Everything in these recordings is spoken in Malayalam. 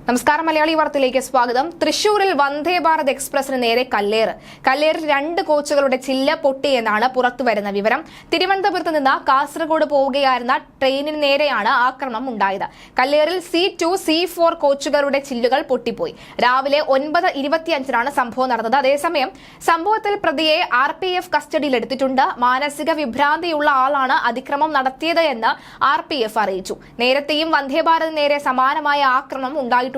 നമസ്കാരം. മലയാളി വാർത്തയിലേക്ക് സ്വാഗതം. തൃശൂരിൽ വന്ദേ ഭാരത് എക്സ്പ്രസിന് നേരെ കല്ലേറിൽ 2 കോച്ചുകളുടെ ചില്ല പൊട്ടിയെന്നാണ് പുറത്തുവരുന്ന വിവരം. തിരുവനന്തപുരത്ത് നിന്ന് കാസർഗോഡ് പോവുകയായിരുന്ന ട്രെയിനിന് നേരെയാണ് ആക്രമണം ഉണ്ടായത്. കല്ലേറിൽ C2, C4 കോച്ചുകളുടെ ചില്ലുകൾ പൊട്ടിപ്പോയി. രാവിലെ 9:25 സംഭവം നടന്നത്. അതേസമയം സംഭവത്തിൽ പ്രതിയെ RPF കസ്റ്റഡിയിലെടുത്തിട്ടുണ്ട്. മാനസിക വിഭ്രാന്തിയുള്ള ആളാണ് അതിക്രമം നടത്തിയത് എന്ന് RPF അറിയിച്ചു. നേരത്തെയും വന്ദേ ഭാരതിന് നേരെ സമാനമായ ആക്രമണം ഉണ്ടായിട്ടുണ്ട്.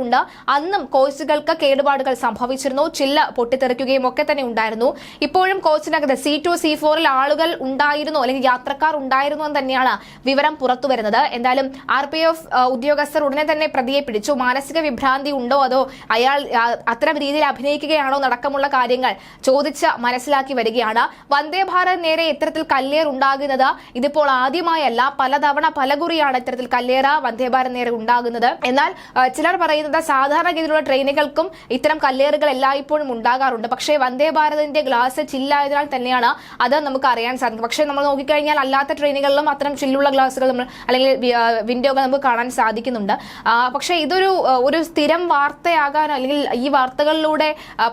അന്നും കോച്ചുകൾക്ക് കേടുപാടുകൾ സംഭവിച്ചിരുന്നു. ചില്ല പൊട്ടിത്തെറിക്കുകയും ഒക്കെ തന്നെ ഉണ്ടായിരുന്നു. ഇപ്പോഴും കോച്ചിനകത്ത് C2, C4 ആളുകൾ ഉണ്ടായിരുന്നു, അല്ലെങ്കിൽ യാത്രക്കാർ ഉണ്ടായിരുന്നു എന്ന് തന്നെയാണ് വിവരം പുറത്തുവരുന്നത്. എന്തായാലും RPF ഉദ്യോഗസ്ഥർ ഉടനെ തന്നെ പ്രതിയെ പിടിച്ചു. മാനസിക വിഭ്രാന്തി ഉണ്ടോ, അതോ അയാൾ അത്തരം രീതിയിൽ അഭിനയിക്കുകയാണോ നടക്കമുള്ള കാര്യങ്ങൾ ചോദിച്ച് മനസ്സിലാക്കി വരികയാണ്. വന്ദേ ഭാരത് നേരെ ഇത്തരത്തിൽ കല്ലേർ ഉണ്ടാകുന്നത് ഇതിപ്പോൾ ആദ്യമായല്ല. പലതവണ പലകുറിയാണ് ഇത്തരത്തിൽ കല്ലേറ വന്ദേ ഭാരത് നേരെ ഉണ്ടാകുന്നത്. എന്നാൽ ചിലർ പറയുന്നത് സാധാരണഗതിയിലുള്ള ട്രെയിനുകൾക്കും ഇത്തരം കല്ലേറുകൾ എല്ലായ്പ്പോഴും ഉണ്ടാകാറുണ്ട്. പക്ഷേ വന്ദേ ഭാരതിന്റെ ഗ്ലാസ് ചില്ലായതിനാൽ തന്നെയാണ് അത് നമുക്ക് അറിയാൻ സാധിക്കും. പക്ഷേ നമ്മൾ നോക്കിക്കഴിഞ്ഞാൽ അല്ലാത്ത ട്രെയിനുകളിലും അത്തരം ചില്ലുള്ള ഗ്ലാസുകൾ അല്ലെങ്കിൽ വിൻഡോകൾ നമുക്ക് കാണാൻ സാധിക്കുന്നുണ്ട്. പക്ഷേ ഇതൊരു സ്ഥിരം വാർത്തയാകാൻ, അല്ലെങ്കിൽ ഈ വാർത്തകളിലൂടെ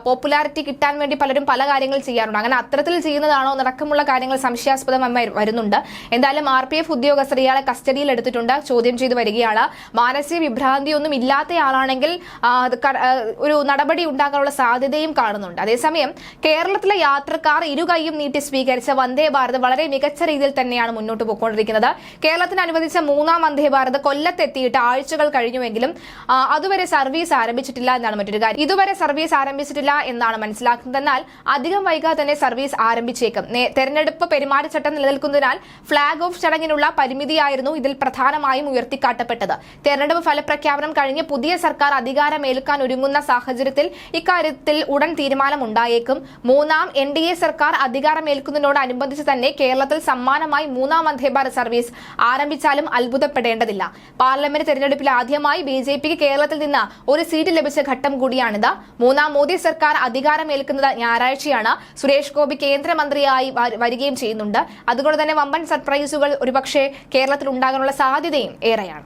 പോപ്പുലാരിറ്റി കിട്ടാൻ വേണ്ടി പലരും പല കാര്യങ്ങൾ ചെയ്യാറുണ്ട്. അങ്ങനെ അത്തരത്തിൽ ചെയ്യുന്നതാണോ നടക്കമുള്ള കാര്യങ്ങൾ സംശയാസ്പദമായി വരുന്നുണ്ട്. എന്തായാലും RPF ഉദ്യോഗസ്ഥർ ഇയാളെ കസ്റ്റഡിയിൽ എടുത്തിട്ടുണ്ട്, ചോദ്യം ചെയ്തു വരികയാണ്. മാനസിക വിഭ്രാന്തിയൊന്നും ഇല്ലാത്ത ആളാണെങ്കിൽ ഒരു നടപടി ഉണ്ടാകാനുള്ള സാധ്യതയും കാണുന്നുണ്ട്. അതേസമയം കേരളത്തിലെ യാത്രക്കാർ ഇരുകൈയും നീട്ടി സ്വീകരിച്ച വന്ദേ ഭാരത് വളരെ മികച്ച രീതിയിൽ തന്നെയാണ് മുന്നോട്ട് പോയിക്കൊണ്ടിരിക്കുന്നത്. കേരളത്തിന് അനുവദിച്ച 3ാം വന്ദേ ഭാരത് കൊല്ലത്തെത്തിയിട്ട് ആഴ്ചകൾ കഴിഞ്ഞുവെങ്കിലും അതുവരെ സർവീസ് ആരംഭിച്ചിട്ടില്ല എന്നാണ് മറ്റൊരു കാര്യം. ഇതുവരെ സർവീസ് ആരംഭിച്ചിട്ടില്ല എന്നാണ് മനസ്സിലാക്കുന്നത്. എന്നാൽ അധികം വൈകാതെ തന്നെ സർവീസ് ആരംഭിച്ചേക്കും. തെരഞ്ഞെടുപ്പ് പെരുമാറ്റച്ചട്ടം നിലനിൽക്കുന്നതിനാൽ ഫ്ളാഗ് ഓഫ് ചടങ്ങിനുള്ള പരിമിതിയായിരുന്നു ഇതിൽ പ്രധാനമായും ഉയർത്തിക്കാട്ടപ്പെട്ടത്. തെരഞ്ഞെടുപ്പ് ഫലപ്രഖ്യാപനം കഴിഞ്ഞ് പുതിയ സർക്കാർ അധികാരമേൽക്കാൻ ഒരുങ്ങുന്ന സാഹചര്യത്തിൽ ഇക്കാര്യത്തിൽ ഉടൻ തീരുമാനമുണ്ടായേക്കും. 3ാം NDA സർക്കാർ അധികാരമേൽക്കുന്നതിനോടനുബന്ധിച്ച് തന്നെ കേരളത്തിൽ സമ്മാനമായി 3ാം വന്ദേ ഭാരത് സർവീസ് ആരംഭിച്ചാലും അത്ഭുതപ്പെടേണ്ടതില്ല. പാർലമെന്റ് തെരഞ്ഞെടുപ്പിൽ ആദ്യമായി BJPക്ക് കേരളത്തിൽ നിന്ന് ഒരു സീറ്റ് ലഭിച്ച ഘട്ടം കൂടിയാണിത്. 3ാം മോദി സർക്കാർ അധികാരമേൽക്കുന്നത് ഞായറാഴ്ചയാണ്. സുരേഷ് ഗോപി കേന്ദ്രമന്ത്രിയായി വരികയും ചെയ്യുന്നുണ്ട്. അതുകൊണ്ട് തന്നെ വമ്പൻ സർപ്രൈസുകൾ ഒരുപക്ഷെ കേരളത്തിൽ ഉണ്ടാകാനുള്ള സാധ്യതയും ഏറെയാണ്.